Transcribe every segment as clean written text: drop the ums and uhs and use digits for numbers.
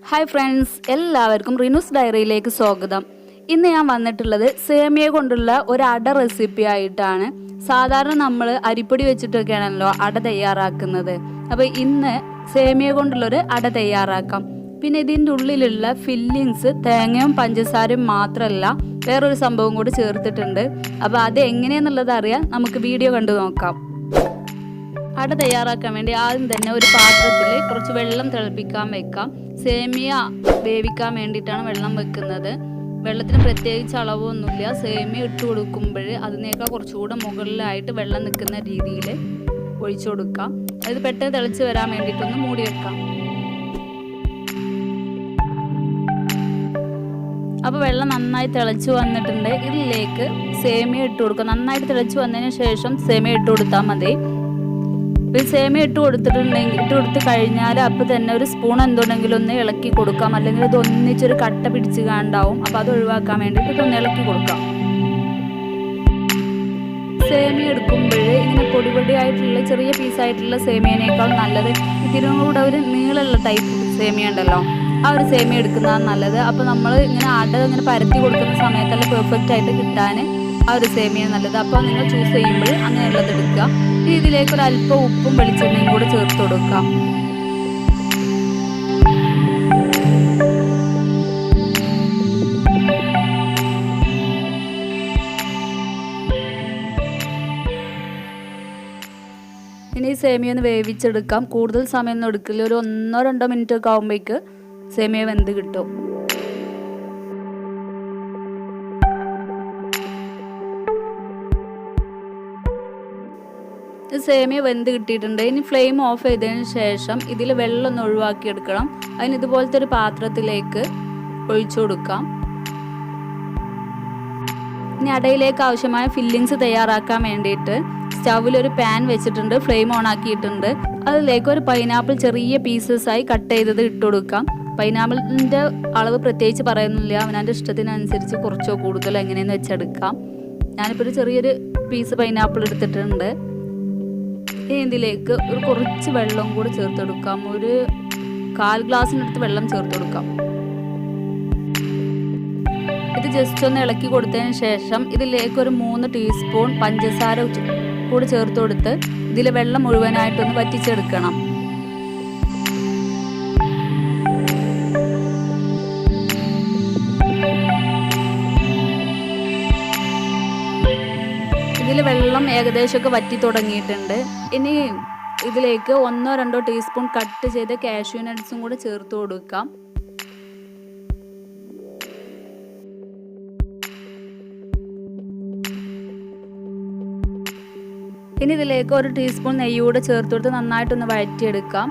Hi friends, എല്ലാവർക്കും റിനൂസ് ഡയറിയിലേക്ക് സ്വാഗതം. ഇന്ന് ഞാൻ വന്നിട്ടുള്ളത് സേമിയ കൊണ്ടുള്ള ഒരു അട റെസിപ്പി ആയിട്ടാണ്. സാധാരണ നമ്മൾ അരിപ്പൊടി വെച്ചിട്ടൊക്കെയാണല്ലോ അട തയ്യാറാക്കുന്നത്. അപ്പോൾ ഇന്ന് സേമിയ കൊണ്ടുള്ളൊരു അട തയ്യാറാക്കാം. പിന്നെ ഇതിൻ്റെ ഉള്ളിലുള്ള ഫില്ലിങ്സ് തേങ്ങയും പഞ്ചസാരയും മാത്രമല്ല, വേറൊരു സംഭവം കൂടി ചേർത്തിട്ടുണ്ട്. അപ്പോൾ അത് എങ്ങനെയാണെന്നുള്ളത് അറിയാൻ നമുക്ക് വീഡിയോ കണ്ടു നോക്കാം. അട തയ്യാറാക്കാൻ വേണ്ടി ആദ്യം തന്നെ ഒരു പാത്രത്തിൽ കുറച്ച് വെള്ളം തിളപ്പിക്കാൻ വെക്കാം. സേമിയ വേവിക്കാൻ വേണ്ടിയിട്ടാണ് വെള്ളം വെക്കുന്നത്. വെള്ളത്തിന് പ്രത്യേകിച്ച് അളവൊന്നുമില്ല. സേമിയ ഇട്ട് കൊടുക്കുമ്പോൾ അതിനേക്കാൾ കുറച്ചുകൂടെ മുകളിലായിട്ട് വെള്ളം നിൽക്കുന്ന രീതിയിൽ ഒഴിച്ചു കൊടുക്കാം. അത് പെട്ടെന്ന് തിളച്ച് വരാൻ വേണ്ടിയിട്ടൊന്ന് മൂടി വെക്കാം. അപ്പോൾ വെള്ളം നന്നായി തിളച്ച് വന്നിട്ടുണ്ട്. ഇതിലേക്ക് സേമിയ ഇട്ട് കൊടുക്കുക. നന്നായിട്ട് തിളച്ച് വന്നതിന് ശേഷം സേമിയ ഇട്ട് കൊടുത്താൽ മതി. സേമിയ ഇട്ട് കൊടുത്ത് കഴിഞ്ഞാൽ അപ്പോൾ തന്നെ ഒരു സ്പൂൺ എന്തുണ്ടെങ്കിലും ഒന്ന് ഇളക്കി കൊടുക്കാം. അല്ലെങ്കിൽ ഇത് ഒന്നിച്ചൊരു കട്ട പിടിച്ച് കാണണ്ടാവും. അപ്പോൾ അത് ഒഴിവാക്കാൻ വേണ്ടിയിട്ട് ഇതൊന്ന് ഇളക്കി കൊടുക്കാം. സേമിയ എടുക്കുമ്പോൾ ഇങ്ങനെ പൊടിയായിട്ടുള്ള ചെറിയ പീസായിട്ടുള്ള സേമിയനേക്കാൾ നല്ലത് ഇതിനും കൂടെ ഒരു നീളമുള്ള ടൈപ്പ് സേമിയ ഉണ്ടല്ലോ, ആ ഒരു സേമിയ എടുക്കുന്നതാണ് നല്ലത്. അപ്പോൾ നമ്മൾ ഇങ്ങനെ അട ഇങ്ങനെ പരത്തി കൊടുക്കുന്ന സമയത്തല്ല പെർഫെക്റ്റ് ആയിട്ട് കിട്ടാൻ ആ ഒരു സേമിയ നല്ലത്. അപ്പോൾ നിങ്ങൾ ചൂസ് ചെയ്യുമ്പോൾ അങ്ങനെയുള്ളത് എടുക്കുക. ഇതിലേക്ക് ഒരു അല്പം ഉപ്പും വെളിച്ചെണ്ണയും കൂടെ ചേർത്ത് കൊടുക്കാം. ഇനി ഈ സേമിയ ഒന്ന് വേവിച്ചെടുക്കാം. കൂടുതൽ സമയമൊന്നും എടുക്കില്ല. ഒരു 1-2 മിനിറ്റ് ഒക്കെ ആകുമ്പോഴേക്ക് സേമിയ വെന്ത് കിട്ടും. സേമിയ വെന്ത് കിട്ടിയിട്ടുണ്ട്. ഇനി ഫ്ലെയിം ഓഫ് ചെയ്തതിന് ശേഷം ഇതിൽ വെള്ളം ഒന്ന് ഒഴിവാക്കിയെടുക്കണം. അതിന് ഇതുപോലത്തെ ഒരു പാത്രത്തിലേക്ക് ഒഴിച്ചു കൊടുക്കാം. ഇനി അടയിലേക്ക് ആവശ്യമായ ഫില്ലിങ്സ് തയ്യാറാക്കാൻ വേണ്ടിയിട്ട് സ്റ്റൗവിലൊരു പാൻ വെച്ചിട്ടുണ്ട്. ഫ്ലെയിം ഓൺ ആക്കിയിട്ടുണ്ട്. അതിലേക്ക് ഒരു പൈനാപ്പിൾ ചെറിയ പീസസ് ആയി കട്ട് ചെയ്തത് ഇട്ട് കൊടുക്കാം. പൈനാപ്പിളിൻ്റെ അളവ് പ്രത്യേകിച്ച് പറയുന്നില്ല, അവനവൻ്റെ ഇഷ്ടത്തിനനുസരിച്ച് കുറച്ചോ കൂടുതലോ എങ്ങനെയെന്ന് വെച്ചെടുക്കാം. ഞാനിപ്പോൾ ഒരു ചെറിയൊരു പീസ് പൈനാപ്പിൾ എടുത്തിട്ടുണ്ട്. ഇതിലേക്ക് ഒരു കുറച്ച് വെള്ളം കൂടി ചേർത്ത് കൊടുക്കാം. ഒരു 1/4 ഗ്ലാസ്സിനടുത്ത് വെള്ളം ചേർത്ത് കൊടുക്കാം. ഇത് ജസ്റ്റ് ഒന്ന് ഇളക്കി കൊടുത്തതിന് ശേഷം ഇതിലേക്ക് ഒരു 3 ടീസ്പൂൺ പഞ്ചസാര കൂടി ചേർത്ത് കൊടുത്ത് ഇതിൽ വെള്ളം മുഴുവനായിട്ടൊന്ന് വറ്റിച്ചെടുക്കണം. ഇതിൽ വെള്ളം ഏകദേശമൊക്കെ വറ്റി തുടങ്ങിയിട്ടുണ്ട്. ഇനി ഇതിലേക്ക് 1-2 ടീസ്പൂൺ കട്ട് ചെയ്ത കാഷ്യൂ നട്ട്സും കൂടെ ചേർത്ത് കൊടുക്കാം. ഇനി ഇതിലേക്ക് 1 ടീസ്പൂൺ നെയ്യ് കൂടെ ചേർത്ത് കൊടുത്ത് നന്നായിട്ടൊന്ന് വഴറ്റിയെടുക്കാം.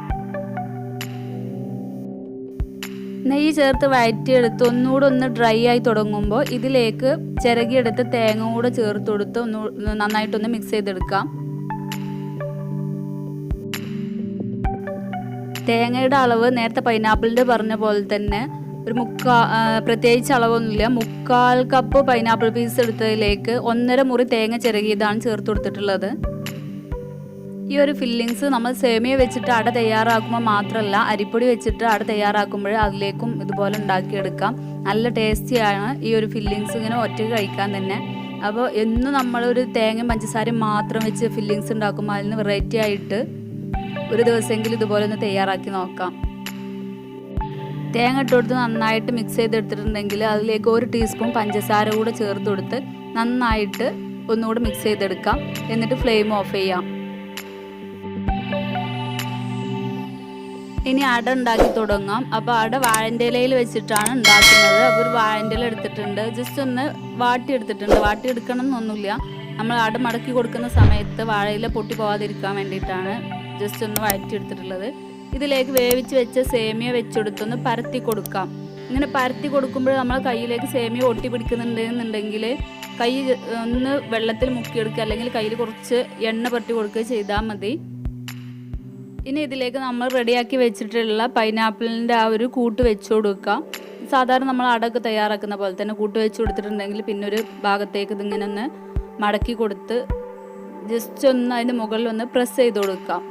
നെയ്യ് ചേർത്ത് വഴറ്റിയെടുത്ത് ഒന്നുകൂടെ ഒന്ന് ഡ്രൈ ആയി തുടങ്ങുമ്പോൾ ഇതിലേക്ക് ചിരകിയെടുത്ത് തേങ്ങ കൂടെ ചേർത്ത് കൊടുത്ത് നന്നായിട്ടൊന്ന് മിക്സ് ചെയ്തെടുക്കാം. തേങ്ങയുടെ അളവ് നേരത്തെ പൈനാപ്പിളിൻ്റെ പറഞ്ഞ പോലെ തന്നെ ഒരു പ്രത്യേകിച്ച് അളവൊന്നുമില്ല. 3/4 കപ്പ് പൈനാപ്പിൾ പീസ് എടുത്തതിലേക്ക് 1.5 മുറി തേങ്ങ ചിരകിയതാണ് ചേർത്ത് കൊടുത്തിട്ടുള്ളത്. ഈ ഒരു ഫില്ലിങ്സ് നമ്മൾ സേമിയ വെച്ചിട്ട് അട തയ്യാറാക്കുമ്പോൾ മാത്രമല്ല, അരിപ്പൊടി വെച്ചിട്ട് അട തയ്യാറാക്കുമ്പോൾ അതിലേക്കും ഇതുപോലെ ഉണ്ടാക്കിയെടുക്കാം. നല്ല ടേസ്റ്റിയാണ് ഈ ഒരു ഫില്ലിങ്സ് ഇങ്ങനെ ഒറ്റയ്ക്ക് കഴിക്കാൻ തന്നെ. അപ്പോൾ എന്നും നമ്മളൊരു തേങ്ങയും പഞ്ചസാരയും മാത്രം വെച്ച് ഫില്ലിങ്സ് ഉണ്ടാക്കുമ്പോൾ അതിന് വെറൈറ്റി ആയിട്ട് ഒരു ദിവസമെങ്കിലും ഇതുപോലെ ഒന്ന് തയ്യാറാക്കി നോക്കാം. തേങ്ങ ഇട്ട് കൊടുത്ത് നന്നായിട്ട് മിക്സ് ചെയ്തെടുത്തിട്ടുണ്ടെങ്കിൽ അതിലേക്ക് 1 ടീസ്പൂൺ പഞ്ചസാര കൂടെ ചേർത്ത് കൊടുത്ത് നന്നായിട്ട് ഒന്നുകൂടെ മിക്സ് ചെയ്തെടുക്കാം. എന്നിട്ട് ഫ്ലെയിം ഓഫ് ചെയ്യാം. ഇനി അട ഉണ്ടാക്കി തുടങ്ങാം. അപ്പോൾ അട വാഴൻ്റെ ഇലയിൽ വെച്ചിട്ടാണ് ഉണ്ടാക്കുന്നത്. അപ്പോൾ ഒരു വാഴൻ്റെ ഇല എടുത്തിട്ടുണ്ട്. ജസ്റ്റ് ഒന്ന് വാട്ടിയെടുത്തിട്ടുണ്ട്. വാട്ടിയെടുക്കണം എന്നൊന്നുമില്ല. നമ്മൾ അട മടക്കി കൊടുക്കുന്ന സമയത്ത് വാഴയില പൊട്ടി പോകാതിരിക്കാൻ വേണ്ടിയിട്ടാണ് ജസ്റ്റ് ഒന്ന് വഴറ്റിയെടുത്തിട്ടുള്ളത്. ഇതിലേക്ക് വേവിച്ച് വെച്ച സേമിയ വെച്ചെടുത്തൊന്ന് പരത്തി കൊടുക്കാം. ഇങ്ങനെ പരത്തി കൊടുക്കുമ്പോൾ നമ്മൾ കയ്യിലേക്ക് സേമിയ ഒട്ടി പിടിക്കുന്നുണ്ടെന്നുണ്ടെങ്കിൽ കൈ ഒന്ന് വെള്ളത്തിൽ മുക്കിയെടുക്കുക, അല്ലെങ്കിൽ കയ്യിൽ കുറച്ച് എണ്ണ പുരട്ടി കൊടുക്കുക ചെയ്താൽ മതി. ഇനി ഇതിലേക്ക് നമ്മൾ റെഡിയാക്കി വെച്ചിട്ടുള്ള പൈനാപ്പിളിൻ്റെ ആ ഒരു കൂട്ട് വെച്ച് കൊടുക്കുക. സാധാരണ നമ്മൾ അടയൊക്കെ തയ്യാറാക്കുന്ന പോലെ തന്നെ കൂട്ട് വെച്ച് കൊടുത്തിട്ടുണ്ടെങ്കിൽ പിന്നെ ഒരു ഭാഗത്തേക്ക് ഇതിങ്ങനെ ഒന്ന് മടക്കി കൊടുത്ത് ജസ്റ്റ് ഒന്ന് അതിൻ്റെ മുകളിൽ ഒന്ന് പ്രസ് ചെയ്ത് കൊടുക്കാം.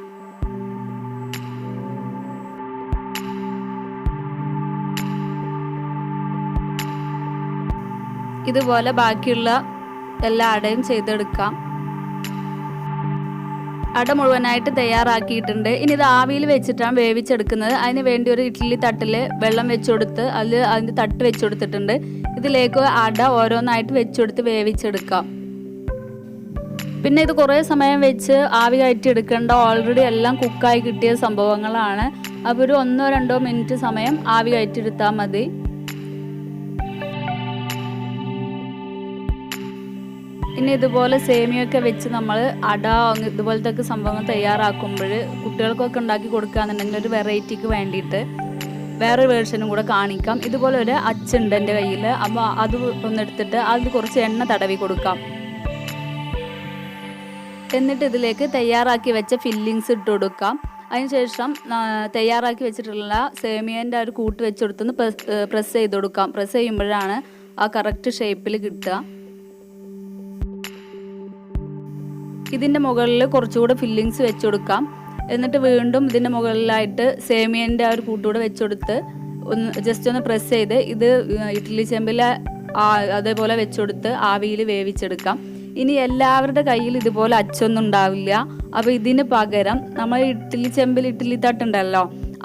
ഇതുപോലെ ബാക്കിയുള്ള എല്ലാ അടയും ചെയ്തെടുക്കാം. അട മുഴുവനായിട്ട് തയ്യാറാക്കിയിട്ടുണ്ട്. ഇനി ഇത് ആവിയിൽ വെച്ചിട്ടാണ് വേവിച്ചെടുക്കുന്നത്. അതിന് വേണ്ടി ഒരു ഇഡ്ഡലി തട്ടിൽ വെള്ളം വെച്ചുകൊടുത്ത് അതിൻ്റെ തട്ട് വെച്ചുകൊടുത്തിട്ടുണ്ട്. ഇതിലേക്ക് അട ഓരോന്നായിട്ട് വെച്ചുകൊടുത്ത് വേവിച്ചെടുക്കാം. പിന്നെ ഇത് കുറേ സമയം വെച്ച് ആവി കയറ്റി എടുക്കേണ്ട, ഓൾറെഡി എല്ലാം കുക്കായി കിട്ടിയ സംഭവങ്ങളാണ്. അപ്പോൾ ഒരു 1-2 മിനിറ്റ് സമയം ആവി കയറ്റിയെടുത്താൽ മതി. ഇനി ഇതുപോലെ സേമിയൊക്കെ വെച്ച് നമ്മൾ അട ഇതുപോലത്തെ സംഭവങ്ങൾ തയ്യാറാക്കുമ്പോൾ കുട്ടികൾക്കൊക്കെ ഉണ്ടാക്കി കൊടുക്കുകയെന്നുണ്ടെങ്കിൽ ഒരു വെറൈറ്റിക്ക് വേണ്ടിയിട്ട് വേറൊരു വേർഷനും കൂടെ കാണിക്കാം. ഇതുപോലെ ഒരു അച്ചുണ്ട് എൻ്റെ കയ്യിൽ. അപ്പോൾ അത് ഒന്നെടുത്തിട്ട് അതിൽ കുറച്ച് എണ്ണ തടവി കൊടുക്കാം. എന്നിട്ട് ഇതിലേക്ക് തയ്യാറാക്കി വെച്ച ഫില്ലിങ്സ് ഇട്ട് കൊടുക്കാം. അതിനുശേഷം തയ്യാറാക്കി വെച്ചിട്ടുള്ള സേമിയൻ്റെ ഒരു കൂട്ട് വെച്ച് കൊടുത്തൊന്ന് പ്രസ് ചെയ്ത് കൊടുക്കാം. പ്രസ് ചെയ്യുമ്പോഴാണ് ആ കറക്റ്റ് ഷേപ്പിൽ കിട്ടുക. ഇതിൻ്റെ മുകളിൽ കുറച്ചുകൂടെ ഫില്ലിങ്സ് വെച്ച് കൊടുക്കാം. എന്നിട്ട് വീണ്ടും ഇതിൻ്റെ മുകളിലായിട്ട് സേമിയൻ്റെ ആ ഒരു കൂട്ടുകൂടെ വെച്ച് കൊടുത്ത് ജസ്റ്റ് ഒന്ന് പ്രസ് ചെയ്ത് ഇത് ഇഡ്ഡലി ചെമ്പിൽ അതേപോലെ വെച്ച് കൊടുത്ത് ആവിയിൽ വേവിച്ചെടുക്കാം. ഇനി എല്ലാവരുടെ കയ്യിൽ ഇതുപോലെ അച്ചൊന്നും ഉണ്ടാവില്ല. അപ്പോൾ ഇതിന് പകരം നമ്മൾ ഇഡ്ഡലി ചെമ്പിൽ ഇഡ്ഡലി തട്ടുണ്ടല്ലോ,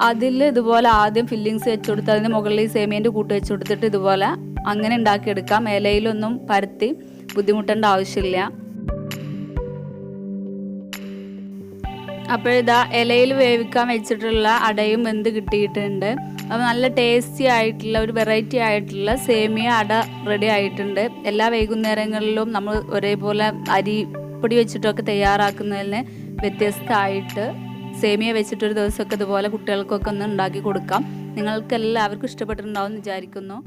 അതിൽ ഇതുപോലെ ആദ്യം ഫില്ലിങ്സ് വെച്ച് കൊടുത്ത് അതിന് മുകളിൽ സേമിയൻ്റെ കൂട്ട് വെച്ച് കൊടുത്തിട്ട് ഇതുപോലെ അങ്ങനെ ഉണ്ടാക്കിയെടുക്കാം. ഇലയിലൊന്നും പരത്തി ബുദ്ധിമുട്ടേണ്ട ആവശ്യമില്ല. അപ്പോഴിതാ ഇലയിൽ വേവിക്കാൻ വെച്ചിട്ടുള്ള അടയും വെന്ത് കിട്ടിയിട്ടുണ്ട്. അപ്പോൾ നല്ല ടേസ്റ്റി ആയിട്ടുള്ള ഒരു വെറൈറ്റി ആയിട്ടുള്ള സേമിയ അട റെഡി ആയിട്ടുണ്ട്. എല്ലാ വൈകുന്നേരങ്ങളിലും നമ്മൾ ഒരേപോലെ അരിപ്പൊടി വെച്ചിട്ടൊക്കെ തയ്യാറാക്കുന്നതിന് വ്യത്യസ്തമായിട്ട് സേമിയ വെച്ചിട്ടൊരു ദിവസമൊക്കെ ഇതുപോലെ കുട്ടികൾക്കൊക്കെ ഒന്ന് ഉണ്ടാക്കി കൊടുക്കാം. നിങ്ങൾക്ക് എല്ലാവർക്കും ഇഷ്ടപ്പെട്ടിട്ടുണ്ടാവും എന്ന് വിചാരിക്കുന്നു.